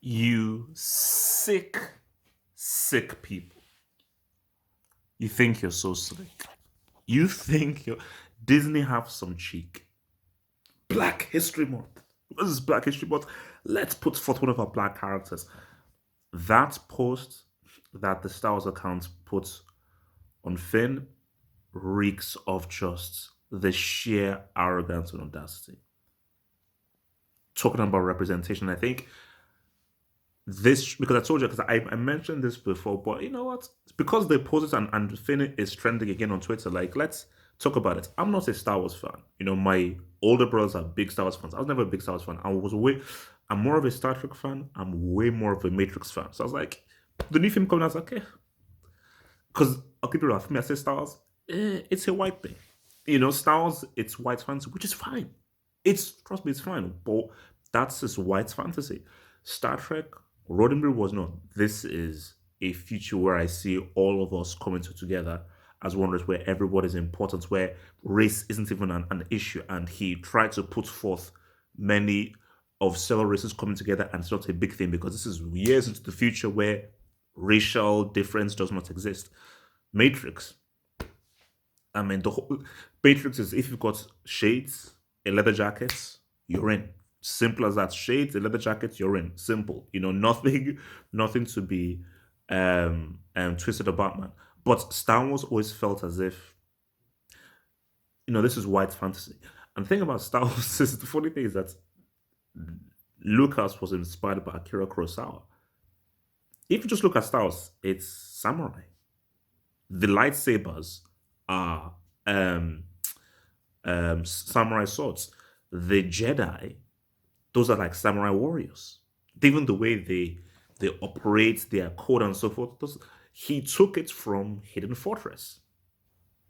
You sick, sick people. You think you're so slick. You think you're Disney have some cheek. Black History Month. This is Black History Month. Let's put forth one of our black characters. That post that the Star Wars account puts on Finn reeks of just the sheer arrogance and audacity. Talking about representation, I think this, because I told you, because I mentioned this before, but you know what? Because they posted and Finn is trending again on Twitter. Like, let's talk about it. I'm not a Star Wars fan. My older brothers are big Star Wars fans. I was never a big Star Wars fan. I'm more of a Star Trek fan. I'm way more of a Matrix fan. So I was like, the new film coming out, I was like, okay. Because I'll keep it real. For me, I say Star Wars, it's a white thing. Star Wars, it's white fantasy, which is fine. Trust me, it's fine. But that's just white fantasy. Star Trek, Roddenberry was not. This is a future where I see all of us coming together as one race, where everybody's important, where race isn't even an issue. And he tried to put forth many of several races coming together, and it's not a big thing because this is years into the future where racial difference does not exist. Matrix, I mean, the whole Matrix is, if you've got shades, a leather jacket, you're in. Simple as that. Shades, a leather jacket, you're in. Simple. Nothing, nothing to be twisted about, man. But Star Wars always felt as if this is white fantasy. And the thing about Star Wars is, the funny thing is that Lucas was inspired by Akira Kurosawa. If you just look at Star Wars, it's samurai. The lightsabers are samurai swords. The Jedi, those are like samurai warriors. Even the way they operate, their code and so forth. He took it from Hidden Fortress.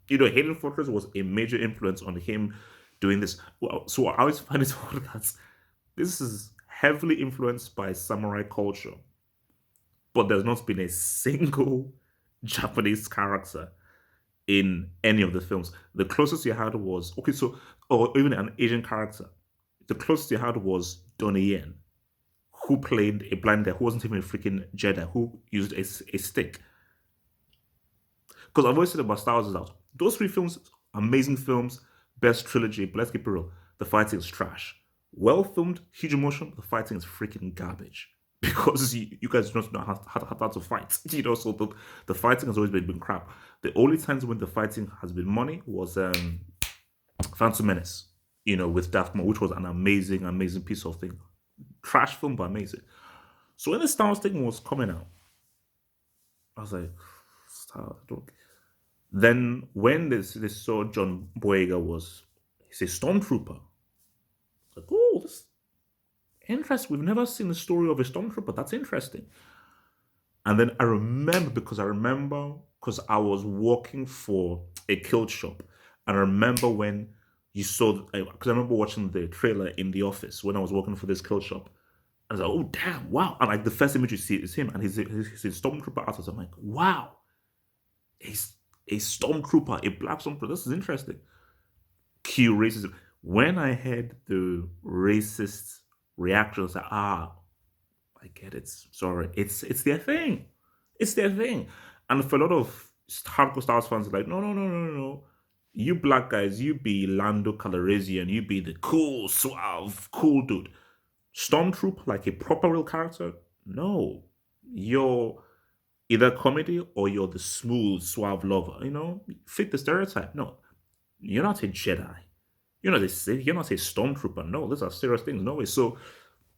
Hidden Fortress was a major influence on him doing this. Well, so I always find it odd that this is heavily influenced by samurai culture, but there's not been a single Japanese character in any of the films. The closest you had was, okay, so, or even an Asian character. The closest you had was Donnie Yen, who played a blind guy who wasn't even a freaking Jedi, who used a stick. Because I've always said about Star Wars is out. Those three films, amazing films, best trilogy, but let's keep it real. The fighting is trash. Well filmed, huge emotion, the fighting is freaking garbage. Because you guys don't know how to fight. So the fighting has always been crap. The only times when the fighting has been money was Phantom Menace, with Darth Maul, which was an amazing, amazing piece of thing. Trash film, but amazing. So when the Star Wars thing was coming out, I was like, Star Wars, don't. Then when they saw John Boyega he's a stormtrooper. Like, oh, this interesting. We've never seen the story of a stormtrooper. That's interesting. And then I remember because I was working for a kilt shop, and I remember when you saw, because I remember watching the trailer in the office when I was working for this kilt shop. I was like, oh damn, wow! And like the first image you see is him, and he's a stormtrooper outfit. I'm like, wow, he's a stormtrooper, a black stormtrooper. This is interesting. Cue racism. When I heard the racist reactions, like, I get it. Sorry, it's their thing. It's their thing. And for a lot of hardcore Star Wars fans, like, no, no, no, no, no, no. You black guys, you be Lando Calrissian, you be the cool, suave, cool dude. Stormtrooper, like a proper real character, no. You're either comedy or you're the smooth, suave lover. Fit the stereotype. No, you're not a Jedi. You're not a stormtrooper. No, those are serious things. No way. So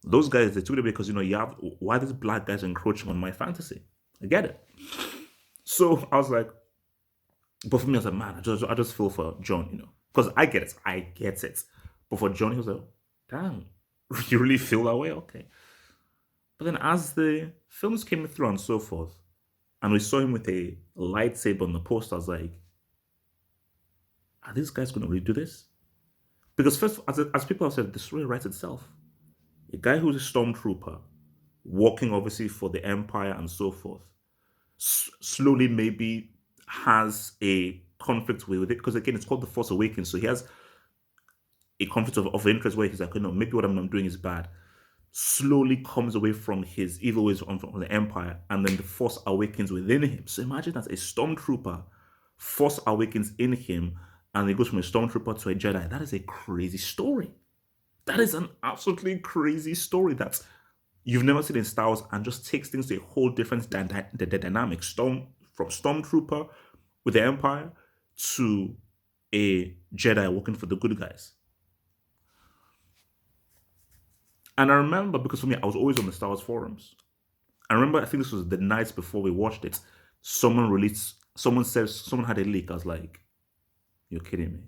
those guys, they took it because you have, why these black guys encroaching on my fantasy? I get it. So I was like, but for me, I was like, man, I just feel for John, because I get it. I get it. But for John, he was like, damn, you really feel that way? Okay. But then as the films came through and so forth, and we saw him with a lightsaber on the poster, I was like, are these guys going to redo this? Because first, as people have said, the story writes itself. A guy who's a stormtrooper, working obviously for the Empire and so forth, slowly maybe has a conflict with it. Because again, it's called the Force Awakens. So he has a conflict of interest where he's like, maybe what I'm doing is bad. slowly comes away from his evil ways from the Empire, and then the Force awakens within him. So imagine that a Stormtrooper, Force awakens in him, and he goes from a Stormtrooper to a Jedi. That is a crazy story. That is an absolutely crazy story that you've never seen in Star Wars, and just takes things to a whole different dynamic. From Stormtrooper with the Empire to a Jedi working for the good guys. And I remember, because for me, I was always on the Star Wars forums. I remember, I think this was the nights before we watched it. Someone said, someone had a leak. I was like, you're kidding me.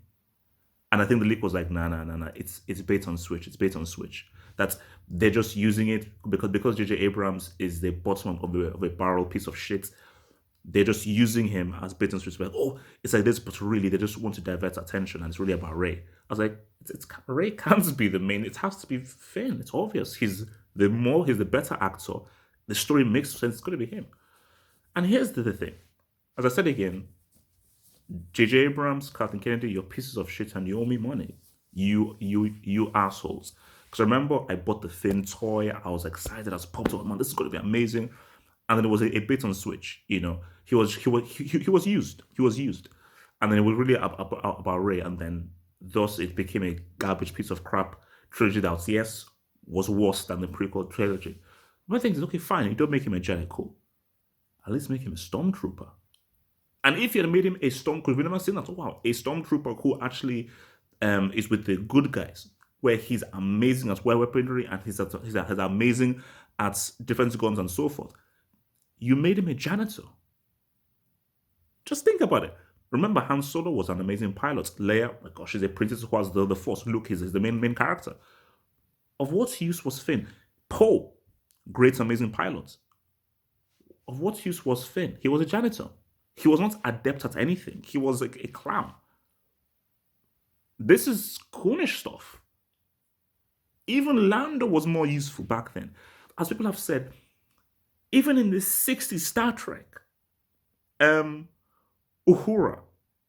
And I think the leak was like, nah. It's bait on switch. It's bait on switch. That's They're just using it because J.J. Abrams is the bottom of a barrel piece of shit. They're just using him as bait and switch. Like, oh, it's like this, but really, they just want to divert attention, and it's really about Rey. I was like, Rey can't be the main. It has to be Finn. It's obvious. He's the better actor. The story makes sense. It's going to be him. And here's the thing. As I said again, J.J. Abrams, Kathleen Kennedy, you're pieces of shit, and you owe me money. You assholes. Because I remember I bought the Finn toy. I was excited. I was pumped up. Man, this is going to be amazing. And then it was a bait on switch. He was used. He was used, and then it was really about Rey. And then thus it became a garbage piece of crap trilogy that, yes, was worse than the prequel trilogy. My thing is, okay, fine. You don't make him a Jedi, cool. At least make him a Stormtrooper. And if you had made him a because we've never seen that. Wow, a Stormtrooper who actually is with the good guys, where he's amazing at weaponry, and he's amazing at defense guns and so forth. You made him a janitor. Just think about it. Remember, Han Solo was an amazing pilot. Leia, oh my gosh, she's a princess who has the Force. Luke is the main character. Of what use was Finn? Poe, great, amazing pilot. Of what use was Finn? He was a janitor. He was not adept at anything. He was a clown. This is coonish stuff. Even Lando was more useful back then. As people have said, even in the 60s Star Trek, Uhura,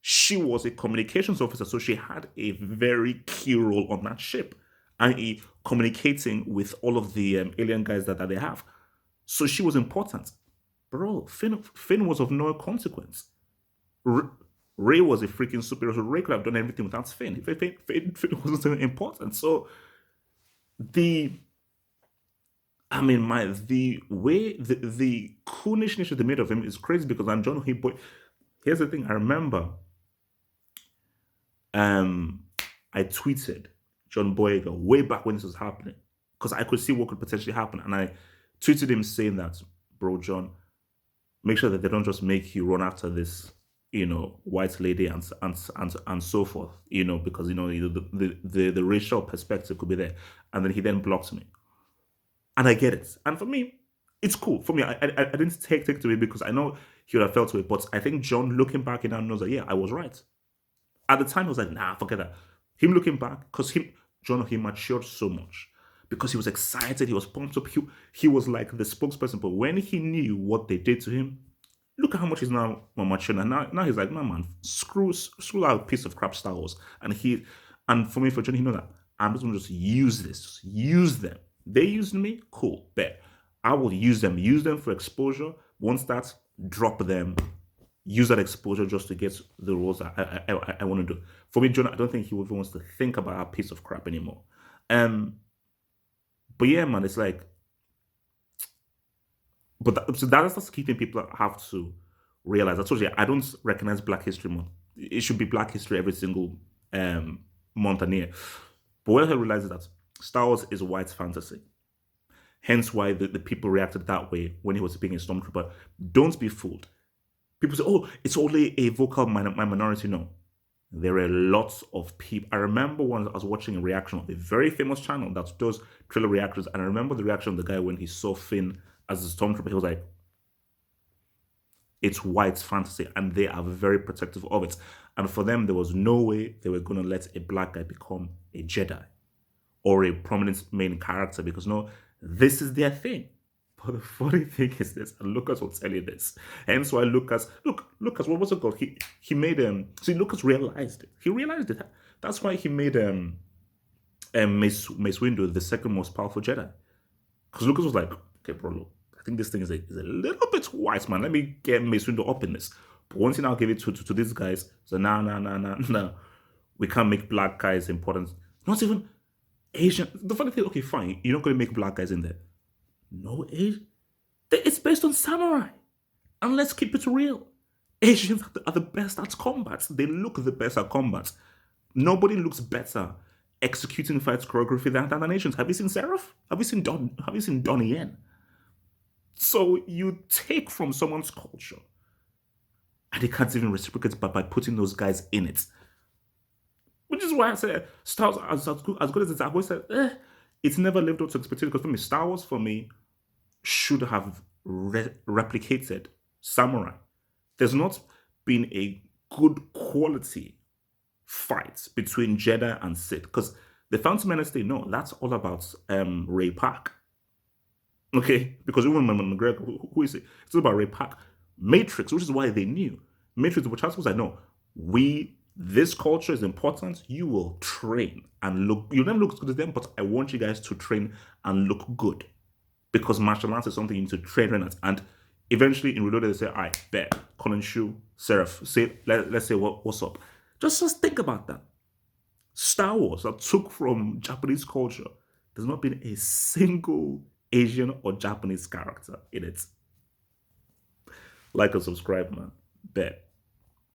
she was a communications officer, so she had a very key role on that ship, i.e., communicating with all of the alien guys that they have. So she was important. Bro, Finn was of no consequence. Rey was a freaking superhero, so Rey could have done everything without Finn. Finn wasn't important. So the coonishness they made of him is crazy, because I'm John Boy. Here's the thing. I remember I tweeted John Boyega way back when this was happening, because I could see what could potentially happen. And I tweeted him saying that, bro, John, make sure that they don't just make you run after this, white lady and so forth, because, the racial perspective could be there. And then he then blocked me. And I get it. And for me, it's cool. For me, I didn't take it away, because I know he would have felt to it. But I think John, looking back, he now knows that, yeah, I was right. At the time, I was like, nah, forget that. Him looking back, because he matured so much. Because he was excited, he was pumped up. He was like the spokesperson. But when he knew what they did to him, look at how much he's now more mature. And now he's like, no, man, screw that piece of crap Star Wars. And for me, for John, he knows that I'm just going to just use this. Just use them. They used me, cool, bet. I will use them for exposure. Once that, drop them, use that exposure just to get the roles I want to do. For me, John, I don't think he even wants to think about a piece of crap anymore. But yeah, man, it's like, so that's the key thing people have to realize. I told you, I don't recognize Black History Month. It should be Black History every single month and year. But what I realized is that Star Wars is white fantasy. Hence why the people reacted that way when he was being a Stormtrooper. Don't be fooled. People say, oh, it's only a vocal minority. No. There are lots of people. I remember when I was watching a reaction of a very famous channel that does trailer reactions, and I remember the reaction of the guy when he saw Finn as a Stormtrooper. He was like, it's white fantasy, and they are very protective of it. And for them, there was no way they were going to let a black guy become a Jedi or a prominent main character, because no, this is their thing. But the funny thing is this, and Lucas will tell you this. Hence why Lucas, what was it called? He made Lucas realized it. He realized it. That's why he made Mace Windu the second most powerful Jedi. Because Lucas was like, okay, bro, look, I think this thing is a little bit white, man. Let me get Mace Windu up in this. But once you now give it to these guys, so nah, nah, nah, nah, nah. We can't make black guys important. Not even Asian. The funny thing, okay, fine, you're not going to make black guys in there. No Asian. It's based on samurai. And let's keep it real. Asians are the best at combat. They look the best at combat. Nobody looks better executing fights choreography than Asians. Have you seen Seraph? Have you seen Have you seen Donnie Yen? So you take from someone's culture, and they can't even reciprocate by putting those guys in it. Which is why I said Star Wars, as good as it's, I've always said, it's never lived up to expectations. Because for me, Star Wars for me should have replicated Samurai. There's not been a good quality fight between Jedi and Sith, because the Phantom Menace, they know that's all about Ray Park. Okay, because even McGregor, who is it? It's all about Ray Park. Matrix, which is why they knew. Matrix, but Charles was like, no, this culture is important. You will train and look, you'll never look as good as them, but I want you guys to train and look good. Because martial arts is something you need to train at. And eventually in Reloaded, they say, all right, bet, Colin Shu, Seraph, let's say what's up. Just think about that. Star Wars that took from Japanese culture, there's not been a single Asian or Japanese character in it. Like and subscribe, man. Bet.